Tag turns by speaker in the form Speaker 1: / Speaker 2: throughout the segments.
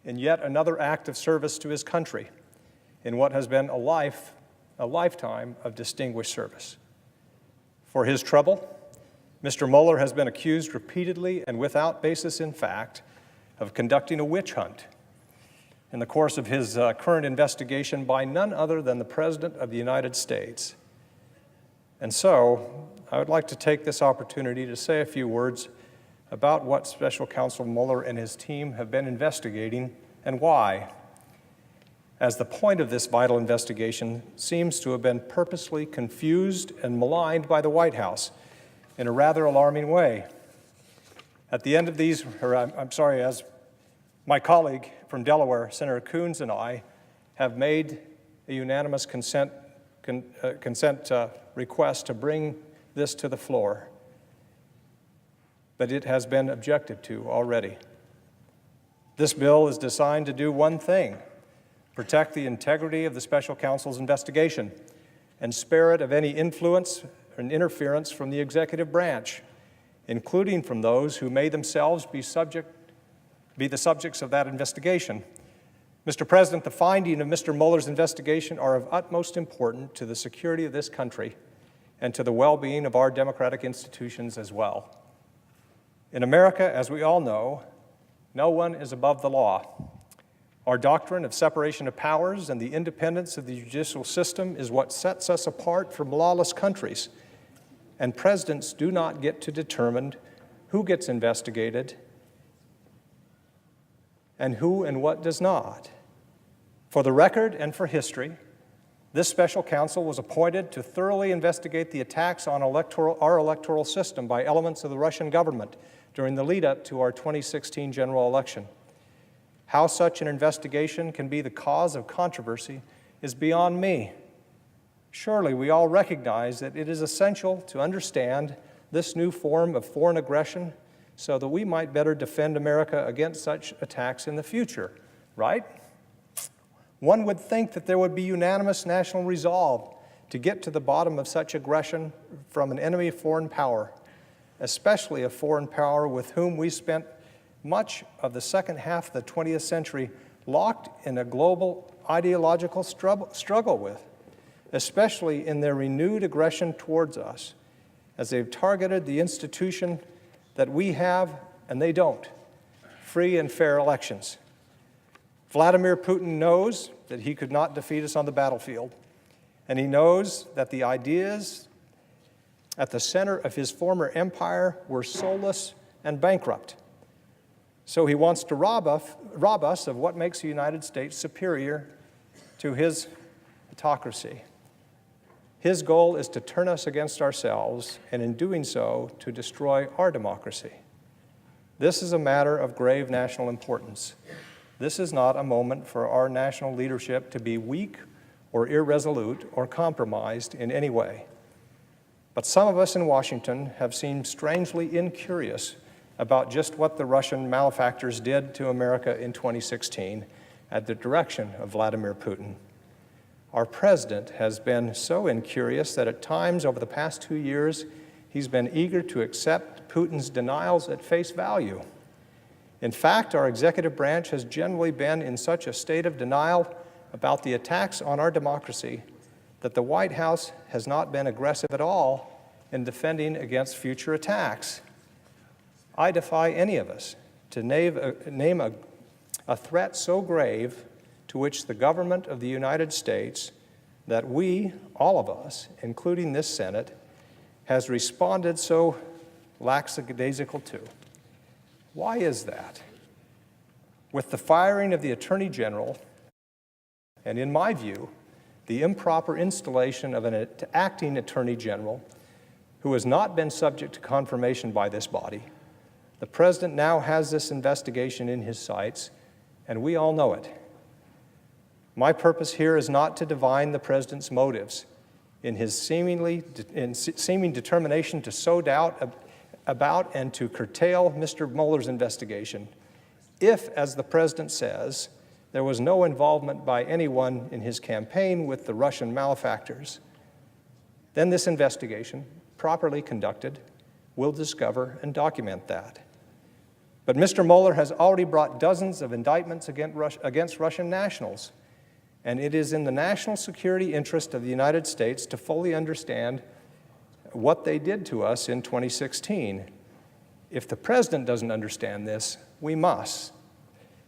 Speaker 1: in yet another act of service to his country in what has been a lifetime of distinguished service. For his trouble, Mr. Mueller has been accused repeatedly and without basis in fact of conducting a witch hunt in the course of his current investigation by none other than the President of the United States. And so, I would like to take this opportunity to say a few words about what Special Counsel Mueller and his team have been investigating and why, as the point of this vital investigation seems to have been purposely confused and maligned by the White House in a rather alarming way. At the end of these, as my colleague from Delaware, Senator Coons, and I have made a unanimous consent request to bring this to the floor, but it has been objected to already. This bill is designed to do one thing: protect the integrity of the Special Counsel's investigation and spare it of any influence and interference from the executive branch, including from those who may themselves be the subjects of that investigation. Mr. President, the findings of Mr. Mueller's investigation are of utmost importance to the security of this country and to the well-being of our democratic institutions as well. In America, as we all know, no one is above the law. Our doctrine of separation of powers and the independence of the judicial system is what sets us apart from lawless countries, and presidents do not get to determine who gets investigated and who and what does not. For the record and for history, this special counsel was appointed to thoroughly investigate the attacks on our electoral system by elements of the Russian government during the lead-up to our 2016 general election. How such an investigation can be the cause of controversy is beyond me. Surely we all recognize that it is essential to understand this new form of foreign aggression so that we might better defend America against such attacks in the future, right? One would think that there would be unanimous national resolve to get to the bottom of such aggression from an enemy foreign power, especially a foreign power with whom we spent much of the second half of the 20th century locked in a global ideological struggle with, especially in their renewed aggression towards us, as they've targeted the institution that we have, and they don't, free and fair elections. Vladimir Putin knows that he could not defeat us on the battlefield, and he knows that the ideas at the center of his former empire were soulless and bankrupt. So he wants to rob us of what makes the United States superior to his autocracy. His goal is to turn us against ourselves, and in doing so, to destroy our democracy. This is a matter of grave national importance. This is not a moment for our national leadership to be weak or irresolute or compromised in any way. But some of us in Washington have seemed strangely incurious about just what the Russian malefactors did to America in 2016 at the direction of Vladimir Putin. Our president has been so incurious that at times over the past 2 years, he's been eager to accept Putin's denials at face value. In fact, our executive branch has generally been in such a state of denial about the attacks on our democracy that the White House has not been aggressive at all in defending against future attacks. I defy any of us to name a threat so grave to which the government of the United States that we, all of us, including this Senate, has responded so lackadaisical to. Why is that? With the firing of the Attorney General, and in my view, the improper installation of an acting Attorney General who has not been subject to confirmation by this body, the President now has this investigation in his sights, and we all know it. My purpose here is not to divine the President's motives in his seeming determination to sow doubt about and to curtail Mr. Mueller's investigation. If, as the President says, there was no involvement by anyone in his campaign with the Russian malefactors, then this investigation, properly conducted, will discover and document that. But Mr. Mueller has already brought dozens of indictments against Russian nationals, and it is in the national security interest of the United States to fully understand what they did to us in 2016. If the president doesn't understand this, we must.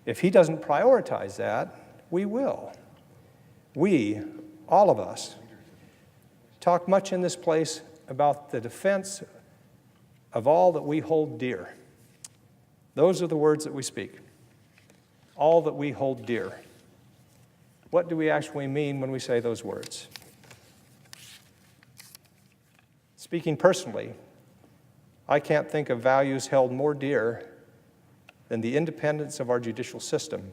Speaker 1: If he doesn't prioritize that, we will. We, all of us, talk much in this place about the defense of all that we hold dear. Those are the words that we speak. All that we hold dear. What do we actually mean when we say those words? Speaking personally, I can't think of values held more dear than the independence of our judicial system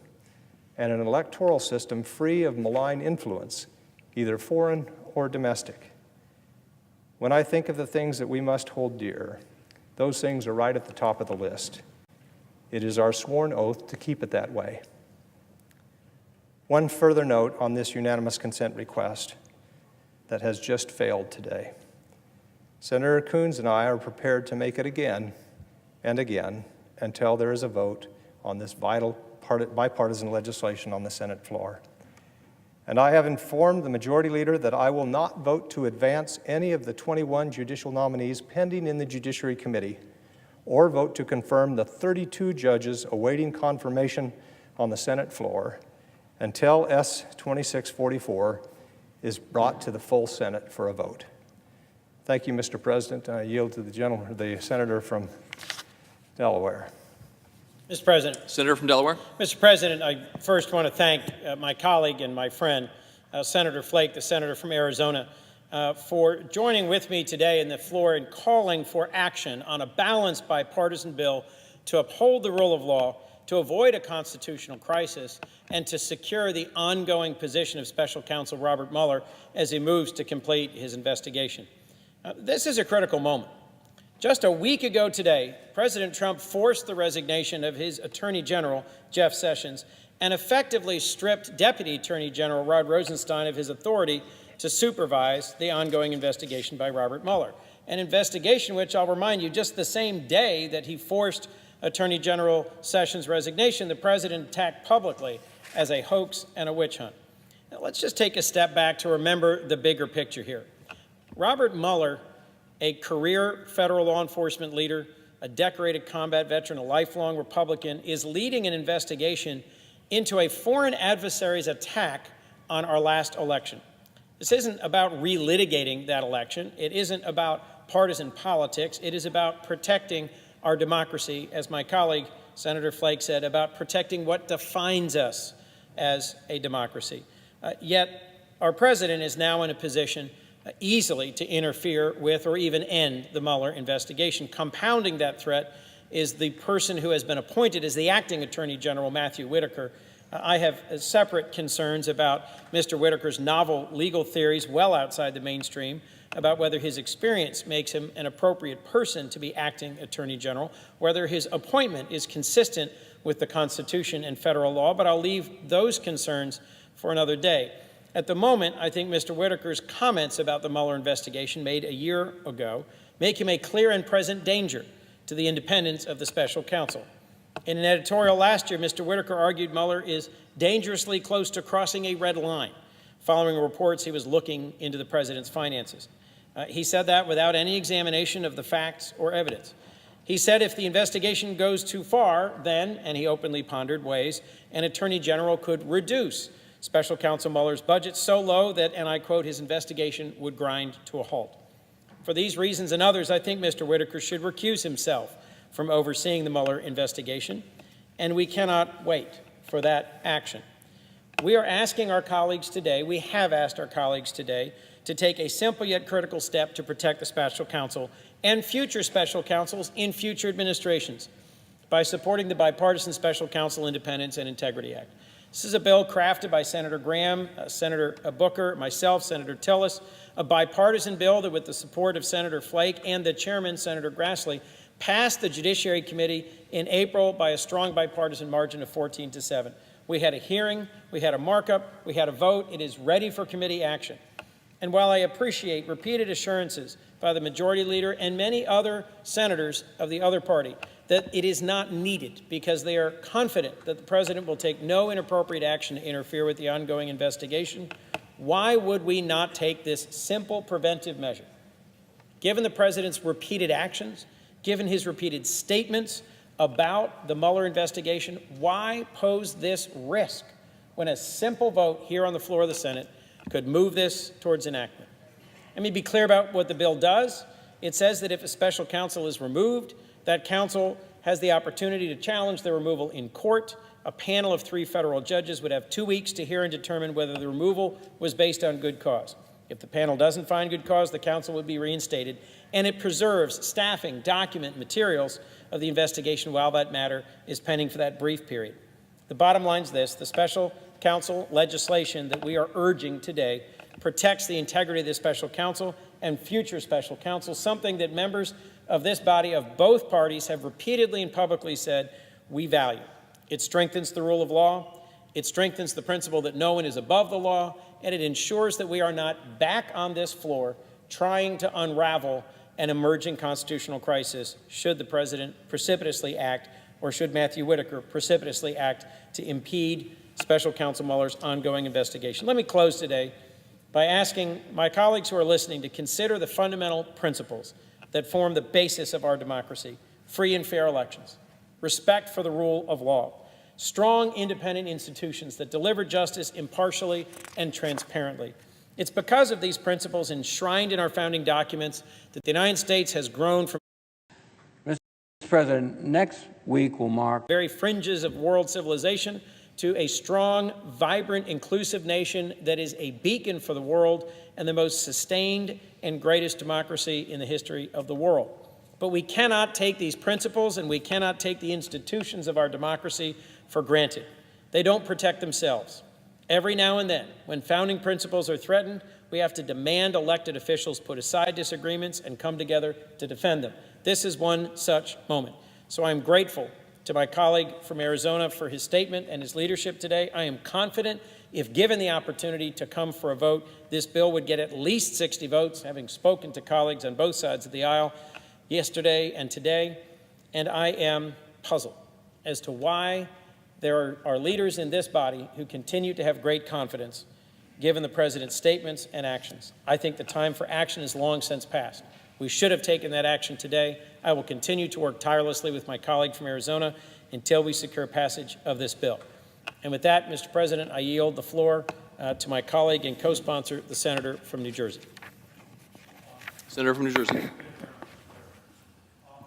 Speaker 1: and an electoral system free of malign influence, either foreign or domestic. When I think of the things that we must hold dear, those things are right at the top of the list. It is our sworn oath to keep it that way. One further note on this unanimous consent request that has just failed today. Senator Coons and I are prepared to make it again and again until there is a vote on this vital bipartisan legislation on the Senate floor. And I have informed the Majority Leader that I will not vote to advance any of the 21 judicial nominees pending in the Judiciary Committee or vote to confirm the 32 judges awaiting confirmation on the Senate floor until S. 2644 is brought to the full Senate for a vote. Thank you, Mr. President. I yield to the senator from Delaware.
Speaker 2: Mr. President.
Speaker 3: Senator from Delaware.
Speaker 2: Mr. President, I first want to thank my colleague and my friend, Senator Flake, the senator from Arizona, for joining with me today in the floor and calling for action on a balanced bipartisan bill to uphold the rule of law, to avoid a constitutional crisis, and to secure the ongoing position of Special Counsel Robert Mueller as he moves to complete his investigation. This is a critical moment. Just a week ago today, President Trump forced the resignation of his Attorney General, Jeff Sessions, and effectively stripped Deputy Attorney General Rod Rosenstein of his authority to supervise the ongoing investigation by Robert Mueller, an investigation which, I'll remind you, just the same day that he forced Attorney General Sessions' resignation, the president attacked publicly as a hoax and a witch hunt. Now, let's just take a step back to remember the bigger picture here. Robert Mueller, a career federal law enforcement leader, a decorated combat veteran, a lifelong Republican, is leading an investigation into a foreign adversary's attack on our last election. This isn't about relitigating that election. It isn't about partisan politics. It is about protecting our democracy, as my colleague, Senator Flake, said, about protecting what defines us as a democracy. Yet our president is now in a position easily to interfere with or even end the Mueller investigation. Compounding that threat is the person who has been appointed as the acting Attorney General, Matthew Whitaker. I have separate concerns about Mr. Whitaker's novel legal theories well outside the mainstream, about whether his experience makes him an appropriate person to be acting Attorney General, whether his appointment is consistent with the Constitution and federal law, but I'll leave those concerns for another day. At the moment, I think Mr. Whitaker's comments about the Mueller investigation made a year ago make him a clear and present danger to the independence of the special counsel. In an editorial last year, Mr. Whitaker argued Mueller is dangerously close to crossing a red line, following reports he was looking into the president's finances. He said that without any examination of the facts or evidence. He said if the investigation goes too far, then, and he openly pondered ways, an attorney general could reduce Special Counsel Mueller's budget so low that, and I quote, his investigation would grind to a halt. For these reasons and others, I think Mr. Whitaker should recuse himself from overseeing the Mueller investigation, and we cannot wait for that action. We are asking our colleagues today, we have asked our colleagues today, to take a simple yet critical step to protect the special counsel and future special counsels in future administrations by supporting the Bipartisan Special Counsel Independence and Integrity Act. This is a bill crafted by Senator Graham, Senator Booker, myself, Senator Tillis, a bipartisan bill that, with the support of Senator Flake and the chairman, Senator Grassley, passed the Judiciary Committee in April by a strong bipartisan margin of 14-7. We had a hearing, we had a markup, we had a vote. It is ready for committee action. And while I appreciate repeated assurances by the Majority Leader and many other senators of the other party that it is not needed because they are confident that the president will take no inappropriate action to interfere with the ongoing investigation, why would we not take this simple preventive measure? Given the president's repeated actions, given his repeated statements about the Mueller investigation, why pose this risk when a simple vote here on the floor of the Senate could move this towards enactment? Let me be clear about what the bill does. It says that if a special counsel is removed, that counsel has the opportunity to challenge the removal in court. A panel of 3 federal judges would have 2 weeks to hear and determine whether the removal was based on good cause. If the panel doesn't find good cause, the counsel would be reinstated, and it preserves staffing, document, materials of the investigation while that matter is pending for that brief period. The bottom line is this: the special counsel legislation that we are urging today protects the integrity of the special counsel and future special counsel, something that members of this body of both parties have repeatedly and publicly said we value. It strengthens the rule of law, it strengthens the principle that no one is above the law, and it ensures that we are not back on this floor trying to unravel an emerging constitutional crisis should the president precipitously act, or should Matthew Whitaker precipitously act to impede Special Counsel Mueller's ongoing investigation. Let me close today by asking my colleagues who are listening to consider the fundamental principles that form the basis of our democracy: free and fair elections, respect for the rule of law, strong independent institutions that deliver justice impartially and transparently. It's because of these principles enshrined in our founding documents that the United States has grown from
Speaker 3: Mr. President, next week will mark
Speaker 2: the very fringes of world civilization to a strong, vibrant, inclusive nation that is a beacon for the world and the most sustained and greatest democracy in the history of the world. But we cannot take these principles and we cannot take the institutions of our democracy for granted. They don't protect themselves. Every now and then, when founding principles are threatened, we have to demand elected officials put aside disagreements and come together to defend them. This is one such moment. So I'm grateful to my colleague from Arizona for his statement and his leadership today. I am confident, if given the opportunity to come for a vote, this bill would get at least 60 votes, having spoken to colleagues on both sides of the aisle yesterday and today. And I am puzzled as to why there are leaders in this body who continue to have great confidence given the president's statements and actions. I think the time for action is long since past. We should have taken that action today. I will continue to work tirelessly with my colleague from Arizona until we secure passage of this bill. And with that, Mr. President, I yield the floor to my colleague and co-sponsor, the senator from New Jersey.
Speaker 4: Senator from New Jersey.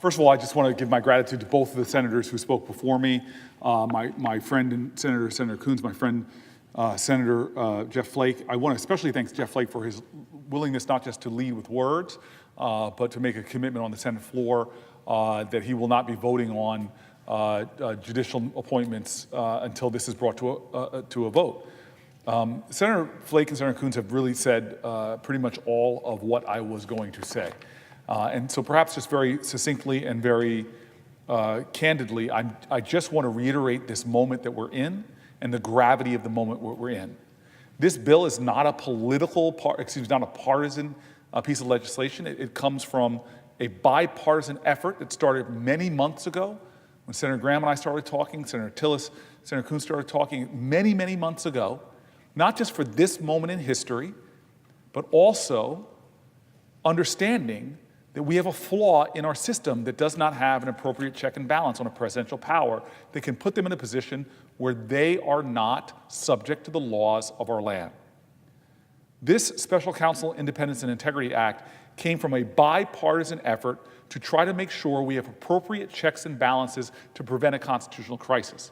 Speaker 5: First of all, I just want to give my gratitude to both of the senators who spoke before me. My friend and Senator Coons, my friend Senator Jeff Flake. I want to especially thank Jeff Flake for his willingness not just to lead with words, but to make a commitment on the Senate floor that he will not be voting on judicial appointments until this is brought to a vote. Senator Flake and Senator Coons have really said pretty much all of what I was going to say. And so perhaps just very succinctly and very candidly, I just want to reiterate this moment that we're in and the gravity of the moment we're in. This bill is not a not a partisan piece of legislation. It comes from a bipartisan effort that started many months ago when Senator Graham and I started talking, Senator Tillis, Senator Coons started talking many, many months ago, not just for this moment in history, but also understanding that we have a flaw in our system that does not have an appropriate check and balance on a presidential power that can put them in a position where they are not subject to the laws of our land. This Special Counsel Independence and Integrity Act came from a bipartisan effort to try to make sure we have appropriate checks and balances to prevent a constitutional crisis.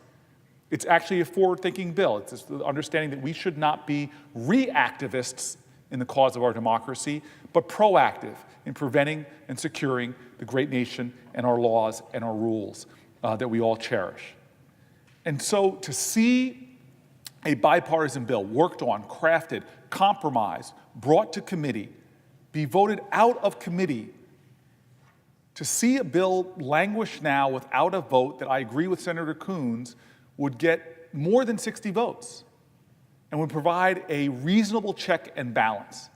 Speaker 5: It's actually a forward-thinking bill. It's the understanding that we should not be reactivists in the cause of our democracy, but proactive in preventing and securing the great nation and our laws and our rules that we all cherish. And so to see a bipartisan bill worked on, crafted, compromised, brought to committee, be voted out of committee, to see a bill languish now without a vote that I agree with Senator Coons would get more than 60 votes and would provide a reasonable check and balance.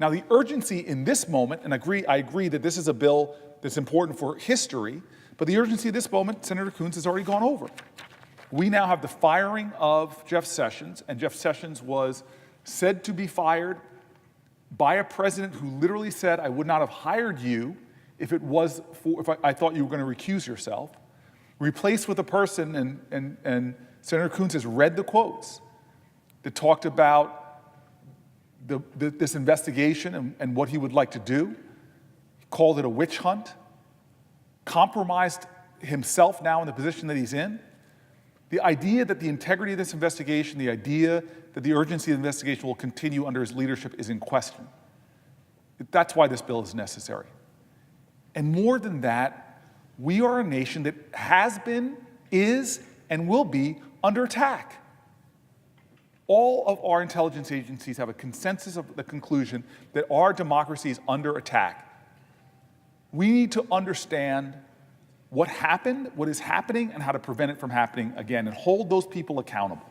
Speaker 5: Now, the urgency in this moment, and I agree that this is a bill that's important for history, But the urgency of this moment, Senator Coons has already gone over. We now have the firing of Jeff Sessions, and Jeff Sessions was said to be fired by a president who literally said, I would not have hired you if I thought you were going to recuse yourself, replaced with a person, and Senator Coons has read the quotes that talked about this investigation and what he would like to do. He called it a witch hunt, compromised himself now in the position that he's in. The idea that the integrity of this investigation, the idea that the urgency of the investigation will continue under his leadership is in question. That's why this bill is necessary. And more than that, we are a nation that has been, is, and will be under attack. All of our intelligence agencies have a consensus of the conclusion that our democracy is under attack. We need to understand what happened, what is happening, and how to prevent it from happening again, and hold those people accountable.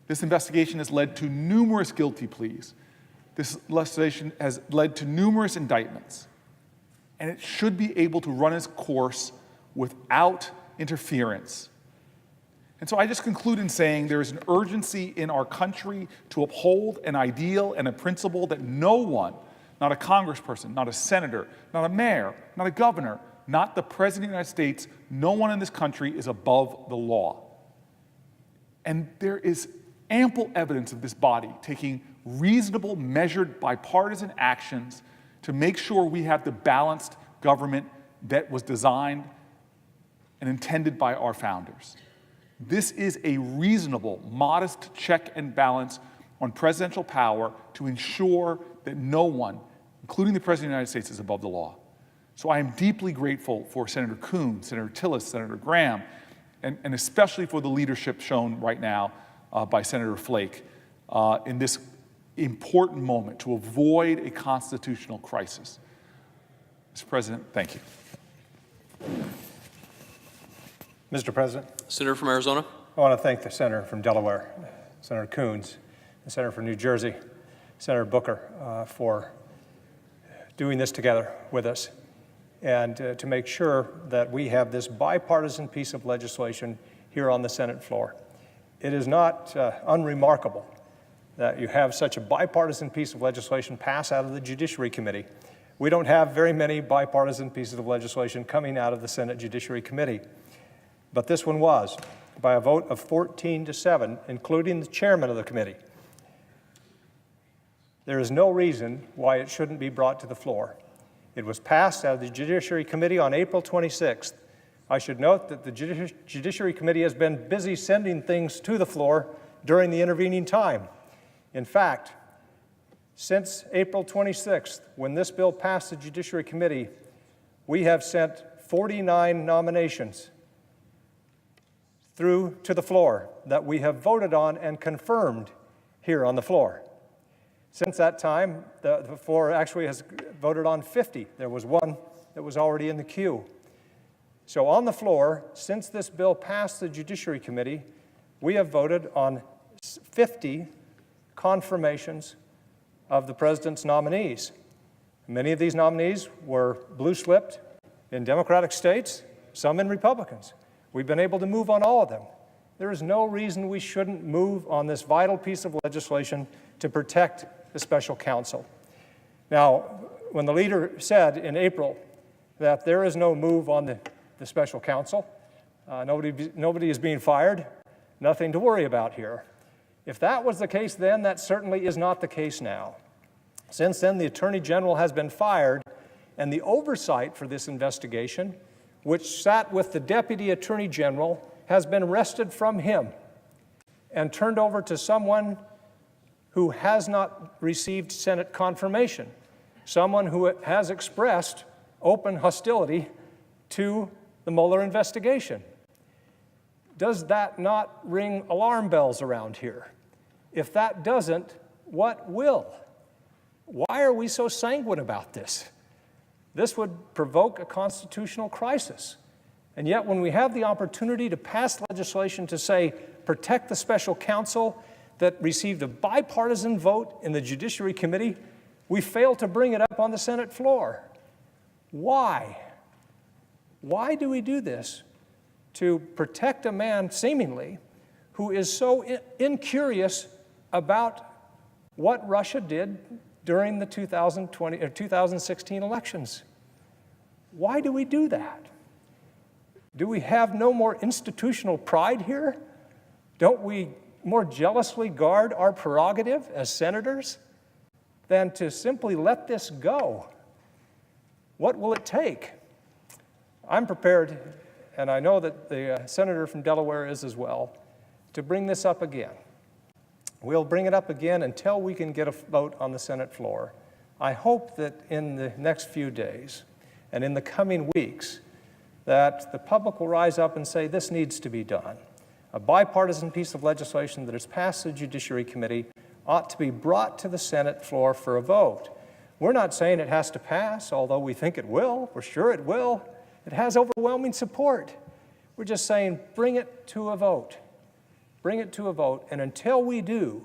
Speaker 5: This investigation has led to numerous guilty pleas. This investigation has led to numerous indictments, and it should be able to run its course without interference. And so I just conclude in saying there is an urgency in our country to uphold an ideal and a principle that no one, not a congressperson, not a senator, not a mayor, not a governor, not the President of the United States, no one in this country is above the law. And there is ample evidence of this body taking reasonable, measured, bipartisan actions to make sure we have the balanced government that was designed and intended by our founders. This is a reasonable, modest check and balance on presidential power to ensure that no one, including the President of the United States, is above the law. So I am deeply grateful for Senator Coons, Senator Tillis, Senator Graham, and especially for the leadership shown right now by Senator Flake in this important moment to avoid a constitutional crisis. Mr. President, thank you.
Speaker 1: Mr. President,
Speaker 4: Senator from Arizona.
Speaker 1: I want to thank the senator from Delaware, Senator Coons, the senator from New Jersey, Senator Booker, for doing this together with us and to make sure that we have this bipartisan piece of legislation here on the Senate floor. It is not unremarkable that you have such a bipartisan piece of legislation pass out of the Judiciary Committee. We don't have very many bipartisan pieces of legislation coming out of the Senate Judiciary Committee. But this one was, by a vote of 14-7, including the chairman of the committee. There is no reason why it shouldn't be brought to the floor. It was passed out of the Judiciary Committee on April 26th. I should note that the Judiciary Committee has been busy sending things to the floor during the intervening time. In fact, since April 26th, when this bill passed the Judiciary Committee, we have sent 49 nominations through to the floor that we have voted on and confirmed here on the floor. Since that time, the floor actually has voted on 50. There was one that was already in the queue. So on the floor, since this bill passed the Judiciary Committee, we have voted on 50 confirmations of the president's nominees. Many of these nominees were blue-slipped in Democratic states, some in Republicans. We've been able to move on all of them. There is no reason we shouldn't move on this vital piece of legislation to protect the special counsel. Now, when the leader said in April that there is no move on the special counsel, nobody is being fired, nothing to worry about here. If that was the case then, that certainly is not the case now. Since then, the Attorney General has been fired, and the oversight for this investigation, which sat with the Deputy Attorney General, has been wrested from him and turned over to someone who has not received Senate confirmation, someone who has expressed open hostility to the Mueller investigation. Does that not ring alarm bells around here? If that doesn't, what will? Why are we so sanguine about this? This would provoke a constitutional crisis. And yet when we have the opportunity to pass legislation to say, protect the special counsel that received a bipartisan vote in the Judiciary Committee, we fail to bring it up on the Senate floor. Why? Why do we do this? To protect a man, seemingly, who is so incurious about what Russia did during the 2016 elections. Why do we do that? Do we have no more institutional pride here? Don't we more jealously guard our prerogative as senators than to simply let this go? What will it take? I'm prepared, and I know that the senator from Delaware is as well, to bring this up again. We'll bring it up again until we can get a vote on the Senate floor. I hope that in the next few days and in the coming weeks that the public will rise up and say this needs to be done. A bipartisan piece of legislation that has passed the Judiciary Committee ought to be brought to the Senate floor for a vote. We're not saying it has to pass, although we think it will. We're sure it will. It has overwhelming support. We're just saying bring it to a vote. Bring it to a vote, and until we do,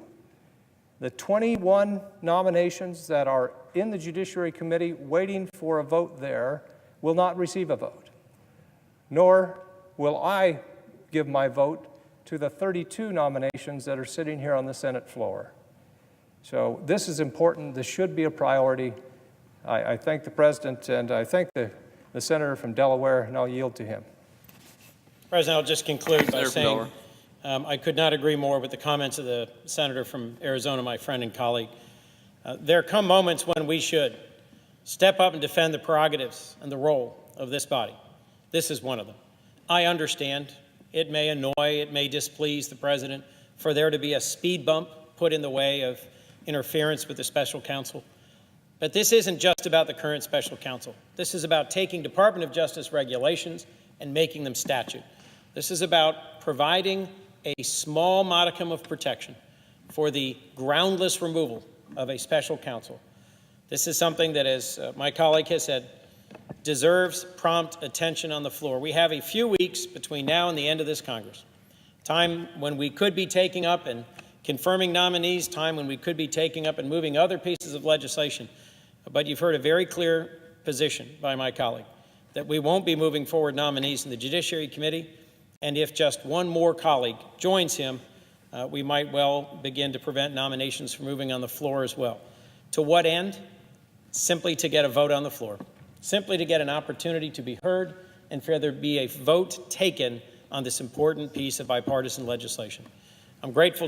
Speaker 1: the 21 nominations that are in the Judiciary Committee waiting for a vote there will not receive a vote, nor will I give my vote to the 32 nominations that are sitting here on the Senate floor. So this is important. This should be a priority. I thank the President, and I thank the Senator from Delaware, and I'll yield to him.
Speaker 2: President, I'll just conclude by
Speaker 4: Senator from
Speaker 2: saying
Speaker 4: Delaware.
Speaker 2: I could not agree more with the comments of the senator from Arizona, my friend and colleague. There come moments when we should step up and defend the prerogatives and the role of this body. This is one of them. I understand it may annoy, it may displease the president for there to be a speed bump put in the way of interference with the special counsel. But this isn't just about the current special counsel. This is about taking Department of Justice regulations and making them statute. This is about providing a small modicum of protection for the groundless removal of a special counsel. This is something that, as my colleague has said, deserves prompt attention on the floor. We have a few weeks between now and the end of this Congress, time when we could be taking up and confirming nominees, time when we could be taking up and moving other pieces of legislation. But you've heard a very clear position by my colleague that we won't be moving forward nominees in the Judiciary Committee. And if just one more colleague joins him, we might well begin to prevent nominations from moving on the floor as well. To what end? Simply to get a vote on the floor, simply to get an opportunity to be heard and for there to be a vote taken on this important piece of bipartisan legislation. I'm grateful